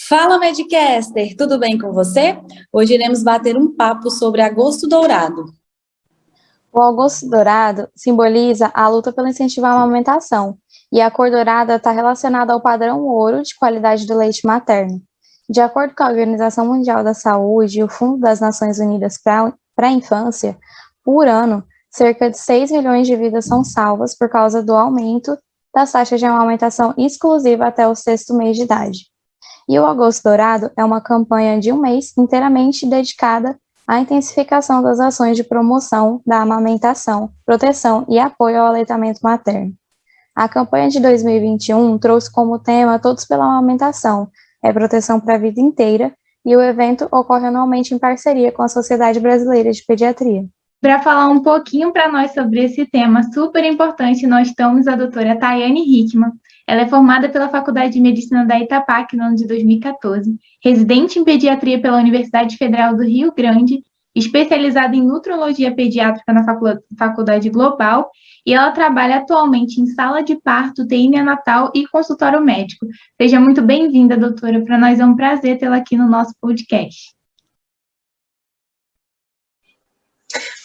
Fala, Medcaster! Tudo bem com você? Hoje iremos bater um papo sobre Agosto Dourado. O agosto dourado simboliza a luta pelo incentivo à amamentação, e a cor dourada está relacionada ao padrão ouro de qualidade do leite materno. De acordo com a Organização Mundial da Saúde e o Fundo das Nações Unidas para a Infância, por ano, cerca de 6 milhões de vidas são salvas por causa do aumento das taxas de amamentação exclusiva até o 6º mês de idade. E o Agosto Dourado é uma campanha de um mês inteiramente dedicada à intensificação das ações de promoção da amamentação, proteção e apoio ao aleitamento materno. A campanha de 2021 trouxe como tema Todos pela Amamentação, proteção para a vida inteira, e o evento ocorre anualmente em parceria com a Sociedade Brasileira de Pediatria. Para falar um pouquinho para nós sobre esse tema super importante, nós temos a doutora Tayane Hickman. Ela é formada pela Faculdade de Medicina da Itapac no ano de 2014, residente em pediatria pela Universidade Federal do Rio Grande, especializada em nutrologia pediátrica na Faculdade Global, e ela trabalha atualmente em sala de parto, UTI neonatal e consultório médico. Seja muito bem-vinda, doutora. Para nós é um prazer tê-la aqui no nosso podcast.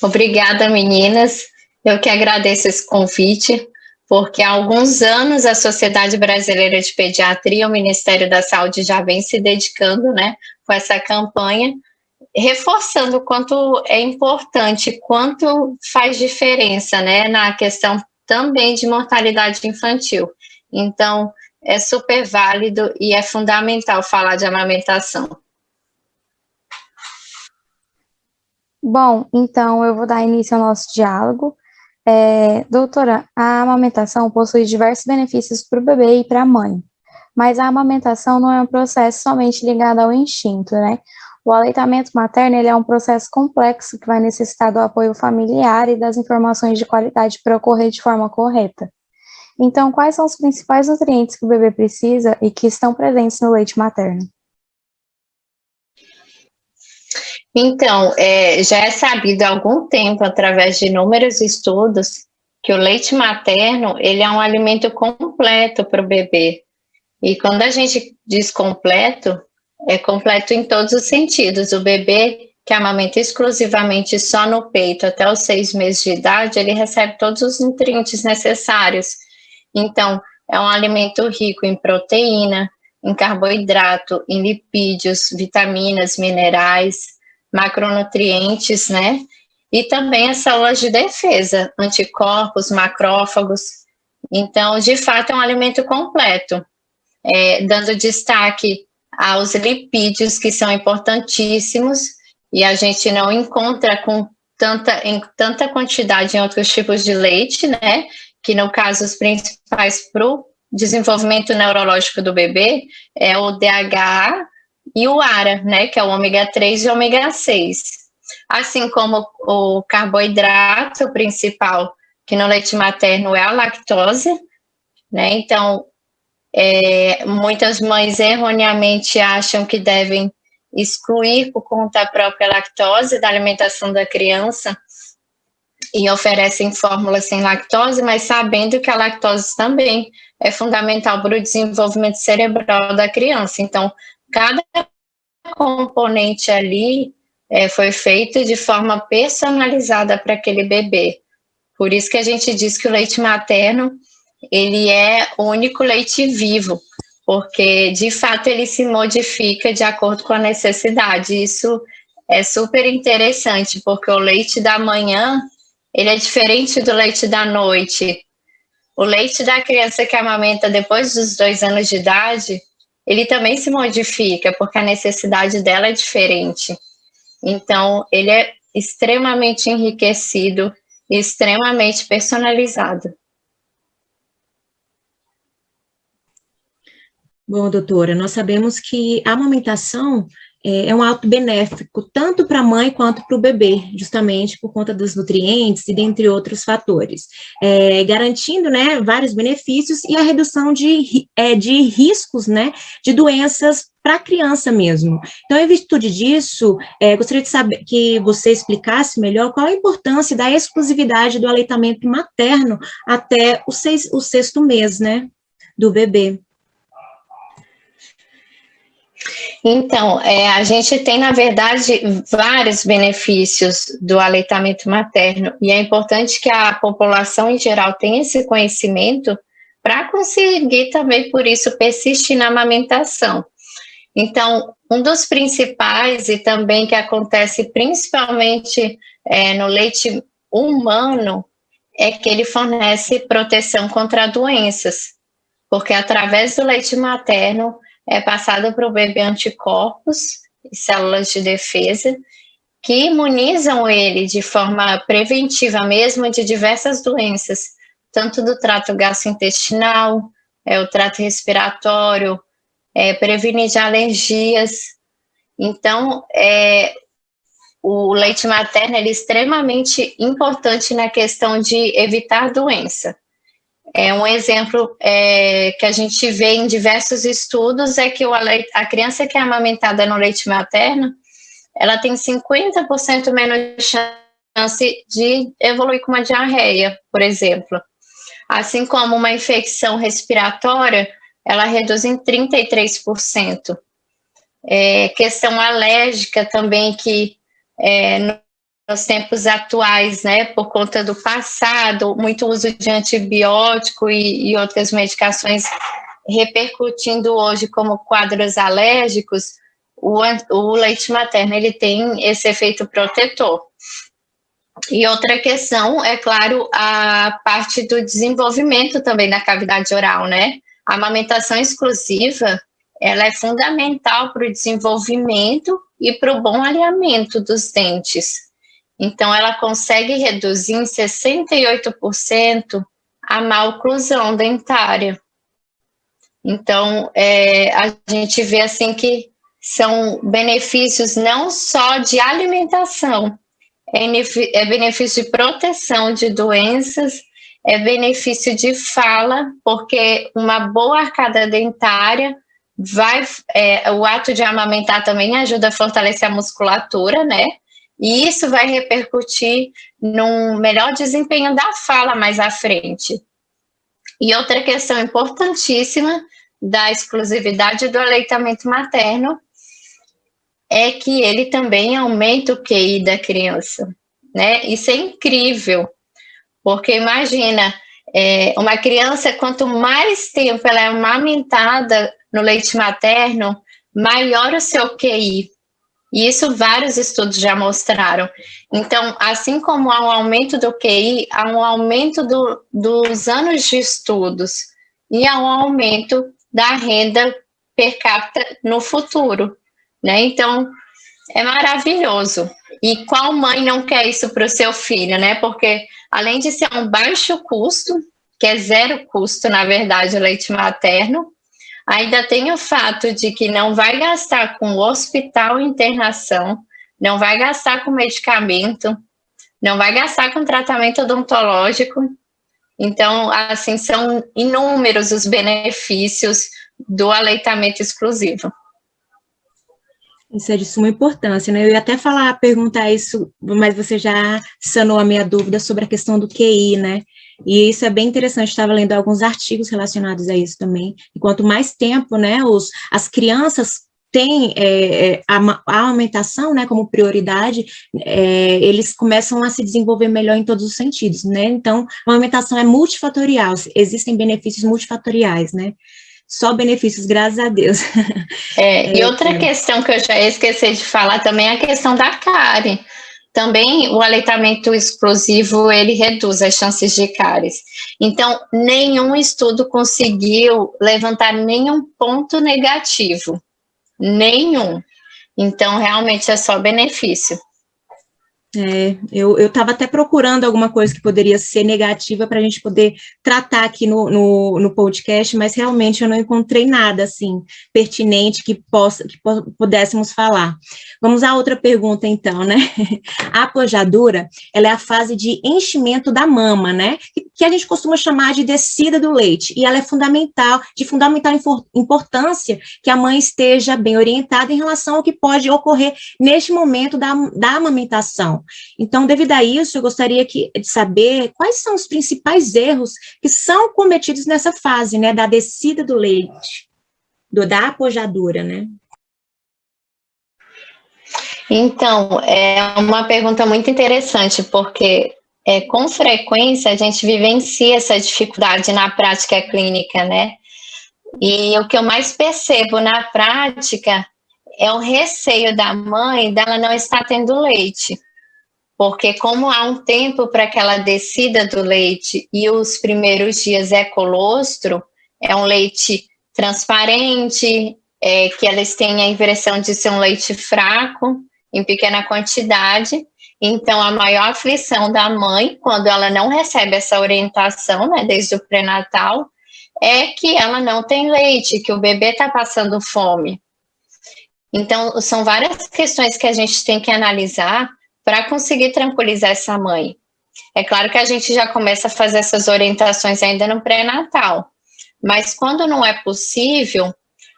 Obrigada, meninas. Eu que agradeço esse convite, porque há alguns anos a Sociedade Brasileira de Pediatria e o Ministério da Saúde já vem se dedicando, com essa campanha, reforçando o quanto é importante, quanto faz diferença, na questão também de mortalidade infantil. Então, é super válido e é fundamental falar de amamentação. Bom, então eu vou dar início ao nosso diálogo. Doutora, a amamentação possui diversos benefícios para o bebê e para a mãe, mas a amamentação não é um processo somente ligado ao instinto, O aleitamento materno ele é um processo complexo que vai necessitar do apoio familiar e das informações de qualidade para ocorrer de forma correta. Então, quais são os principais nutrientes que o bebê precisa e que estão presentes no leite materno? Então, já é sabido há algum tempo, através de inúmeros estudos, que o leite materno ele é um alimento completo para o bebê. E quando a gente diz completo, é completo em todos os sentidos. O bebê que amamenta exclusivamente só no peito até os 6 meses de idade, ele recebe todos os nutrientes necessários. Então, é um alimento rico em proteína, em carboidrato, em lipídios, vitaminas, minerais, macronutrientes, E também as células de defesa, anticorpos, macrófagos. Então, de fato, é um alimento completo, dando destaque aos lipídios, que são importantíssimos, e a gente não encontra em tanta quantidade em outros tipos de leite, Que no caso os principais para o desenvolvimento neurológico do bebê é o DHA, e o ARA, que é o ômega 3 e o ômega 6. Assim como o carboidrato principal, que no leite materno é a lactose, Então, muitas mães erroneamente acham que devem excluir por conta da própria lactose da alimentação da criança e oferecem fórmulas sem lactose, mas sabendo que a lactose também é fundamental para o desenvolvimento cerebral da criança. Então, cada componente ali foi feito de forma personalizada para aquele bebê. Por isso que a gente diz que o leite materno, ele é o único leite vivo, porque, de fato, ele se modifica de acordo com a necessidade. Isso é super interessante, porque o leite da manhã, ele é diferente do leite da noite. O leite da criança que amamenta depois dos 2 anos de idade, ele também se modifica, porque a necessidade dela é diferente. Então, ele é extremamente enriquecido e extremamente personalizado. Bom, doutora, nós sabemos que a amamentação é um ato benéfico, tanto para a mãe quanto para o bebê, justamente por conta dos nutrientes e dentre outros fatores, garantindo, né, vários benefícios e a redução de riscos, né, de doenças para a criança mesmo. Então, em virtude disso, gostaria de saber que você explicasse melhor qual a importância da exclusividade do aleitamento materno até o sexto mês, né, do bebê. Então, a gente tem, na verdade, vários benefícios do aleitamento materno, e é importante que a população em geral tenha esse conhecimento para conseguir também, por isso, persistir na amamentação. Então, um dos principais, e também que acontece principalmente no leite humano, é que ele fornece proteção contra doenças, porque através do leite materno é passado para o bebê anticorpos e células de defesa que imunizam ele de forma preventiva mesmo de diversas doenças, tanto do trato gastrointestinal, o trato respiratório, prevenir de alergias. Então, o leite materno ele é extremamente importante na questão de evitar doença. Um exemplo que a gente vê em diversos estudos é que a criança que é amamentada no leite materno, ela tem 50% menos chance de evoluir com uma diarreia, por exemplo. Assim como uma infecção respiratória, ela reduz em 33%. Questão alérgica também, que nos tempos atuais, né, por conta do passado, muito uso de antibiótico e outras medicações repercutindo hoje como quadros alérgicos, o leite materno ele tem esse efeito protetor. E outra questão, é claro, a parte do desenvolvimento também da cavidade oral, né? A amamentação exclusiva, ela é fundamental para o desenvolvimento e para o bom alinhamento dos dentes. Então, ela consegue reduzir em 68% a má oclusão dentária. Então, a gente vê assim que são benefícios não só de alimentação, é benefício de proteção de doenças, é benefício de fala, porque uma boa arcada dentária o ato de amamentar também ajuda a fortalecer a musculatura, né? E isso vai repercutir num melhor desempenho da fala mais à frente. E outra questão importantíssima da exclusividade do aleitamento materno é que ele também aumenta o QI da criança, né? Isso é incrível, porque imagina, uma criança, quanto mais tempo ela é amamentada no leite materno, maior o seu QI. E isso vários estudos já mostraram. Então, assim como há um aumento do QI, há um aumento dos anos de estudos e há um aumento da renda per capita no futuro, né? Então, é maravilhoso. E qual mãe não quer isso para o seu filho, né? Porque, além de ser um baixo custo, que é zero custo, na verdade, o leite materno, ainda tem o fato de que não vai gastar com hospital e internação, não vai gastar com medicamento, não vai gastar com tratamento odontológico. Então, assim, são inúmeros os benefícios do aleitamento exclusivo. Isso é de suma importância, né? Eu ia até perguntar isso, mas você já sanou a minha dúvida sobre a questão do QI, né? E isso é bem interessante, estava lendo alguns artigos relacionados a isso também. E quanto mais tempo, né, as crianças têm a amamentação, né, como prioridade, eles começam a se desenvolver melhor em todos os sentidos, né? Então, a amamentação é multifatorial, existem benefícios multifatoriais, né? Só benefícios, graças a Deus. E outra questão que eu já esqueci de falar também é a questão da cárie. Também o aleitamento exclusivo, ele reduz as chances de cáries. Então, nenhum estudo conseguiu levantar nenhum ponto negativo. Nenhum. Então, realmente é só benefício. Eu estava até procurando alguma coisa que poderia ser negativa para a gente poder tratar aqui no podcast, mas realmente eu não encontrei nada, assim, pertinente que pudéssemos falar. Vamos à outra pergunta, então, né? A pojadura, ela é a fase de enchimento da mama, né? Que a gente costuma chamar de descida do leite, e ela é de fundamental importância que a mãe esteja bem orientada em relação ao que pode ocorrer neste momento da amamentação. Então, devido a isso, eu gostaria de saber quais são os principais erros que são cometidos nessa fase, né, da descida do leite, da apojadura, né? Então, é uma pergunta muito interessante, porque com frequência a gente vivencia essa dificuldade na prática clínica, né? E o que eu mais percebo na prática é o receio da mãe dela não estar tendo leite. Porque como há um tempo para aquela descida do leite e os primeiros dias é colostro, é um leite transparente, que elas têm a impressão de ser um leite fraco, em pequena quantidade. Então, a maior aflição da mãe, quando ela não recebe essa orientação, né, desde o pré-natal, é que ela não tem leite, que o bebê está passando fome. Então, são várias questões que a gente tem que analisar para conseguir tranquilizar essa mãe. É claro que a gente já começa a fazer essas orientações ainda no pré-natal, mas quando não é possível,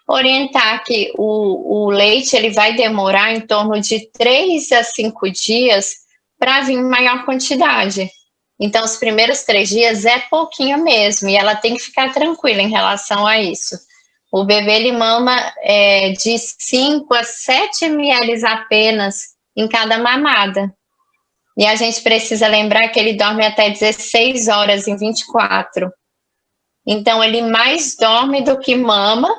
orientar que o leite ele vai demorar em torno de 3 a 5 dias para vir em maior quantidade. Então, os primeiros 3 dias é pouquinho mesmo, e ela tem que ficar tranquila em relação a isso. O bebê ele mama de 5 a 7 ml apenas em cada mamada. E a gente precisa lembrar que ele dorme até 16 horas em 24. Então, ele mais dorme do que mama,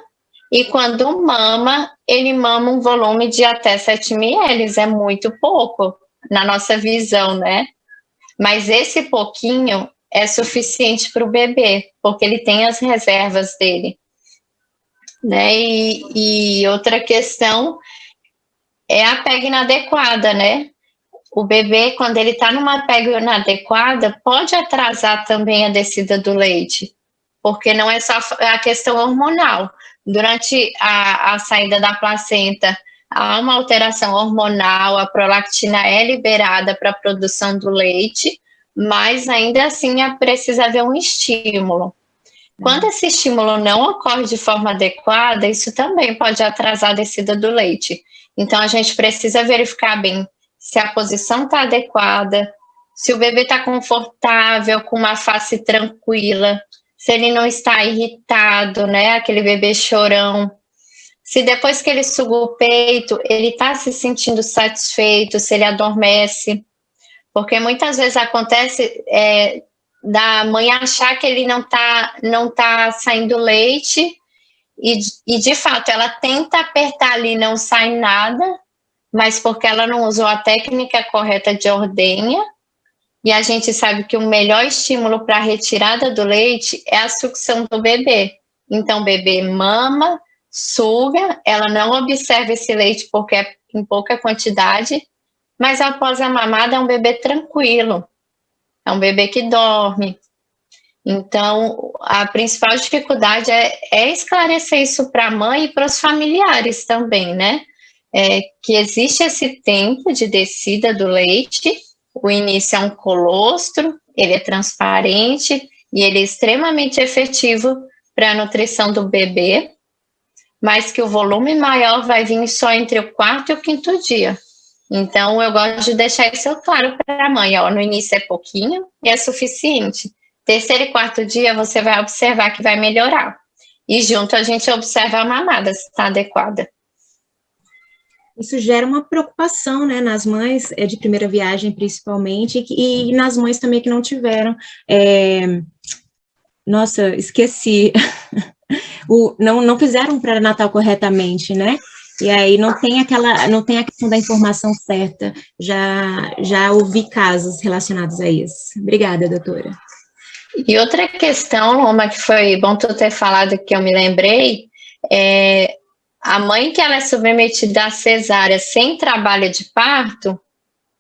e quando mama, ele mama um volume de até 7 ml. É muito pouco, na nossa visão, né? Mas esse pouquinho é suficiente para o bebê, porque ele tem as reservas dele. Né? E outra questão é a pega inadequada, né? O bebê, quando ele está numa pega inadequada, pode atrasar também a descida do leite, porque não é só a questão hormonal. Durante a saída da placenta, há uma alteração hormonal, a prolactina é liberada para a produção do leite, mas ainda assim precisa haver um estímulo. Quando esse estímulo não ocorre de forma adequada, isso também pode atrasar a descida do leite. Então, a gente precisa verificar bem se a posição está adequada, se o bebê está confortável, com uma face tranquila, se ele não está irritado, né? Aquele bebê chorão. Se depois que ele suga o peito, ele está se sentindo satisfeito, se ele adormece. Porque muitas vezes acontece da mãe achar que ele não tá saindo leite e de fato ela tenta apertar ali e não sai nada, mas porque ela não usou a técnica correta de ordenha, e a gente sabe que o melhor estímulo para a retirada do leite é a sucção do bebê. Então o bebê mama, suga, ela não observa esse leite porque é em pouca quantidade, mas após a mamada é um bebê tranquilo. É um bebê que dorme. Então, a principal dificuldade é esclarecer isso para a mãe e para os familiares também, né? Que existe esse tempo de descida do leite, o início é um colostro, ele é transparente e ele é extremamente efetivo para a nutrição do bebê, mas que o volume maior vai vir só entre o 4º e o 5º dia. Então, eu gosto de deixar isso claro para a mãe, no início é pouquinho e é suficiente. 3º e 4º dia, você vai observar que vai melhorar. E junto a gente observa a mamada, se está adequada. Isso gera uma preocupação, né, nas mães de primeira viagem, principalmente, e nas mães também que não tiveram. Nossa, esqueci. Não fizeram um pré-natal corretamente, né? E aí não tem a questão da informação certa. Já ouvi casos relacionados a isso. Obrigada, doutora. E outra questão, Loma, que foi bom tu ter falado que eu me lembrei, a mãe que ela é submetida à cesárea sem trabalho de parto,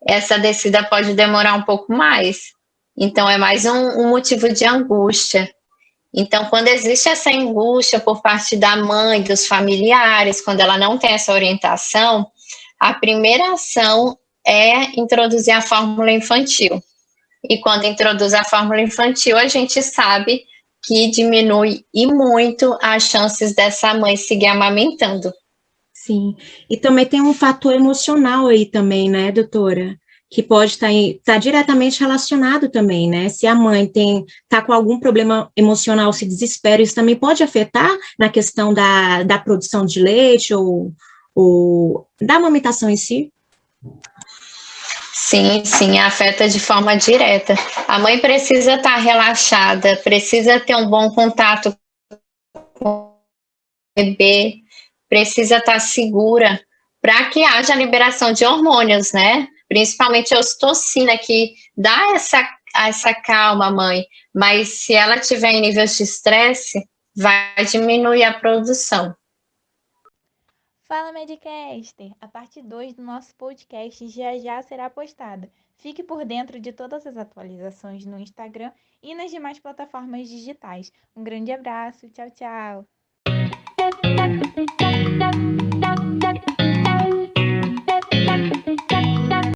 essa descida pode demorar um pouco mais. Então, é mais um motivo de angústia. Então, quando existe essa angústia por parte da mãe, dos familiares, quando ela não tem essa orientação, a primeira ação é introduzir a fórmula infantil. E quando introduz a fórmula infantil, a gente sabe que diminui e muito as chances dessa mãe seguir amamentando. Sim, e também tem um fator emocional aí também, né, doutora? Que pode estar diretamente relacionado também, né? Se a mãe está com algum problema emocional, se desespera, isso também pode afetar na questão da produção de leite ou da amamentação em si? Sim, afeta de forma direta. A mãe precisa estar relaxada, precisa ter um bom contato com o bebê, precisa estar segura para que haja liberação de hormônios, né? Principalmente a ocitocina, que dá essa calma, mãe. Mas se ela tiver em níveis de estresse, vai diminuir a produção. Fala, Medicaster! A parte 2 do nosso podcast já já será postada. Fique por dentro de todas as atualizações no Instagram e nas demais plataformas digitais. Um grande abraço, tchau, tchau!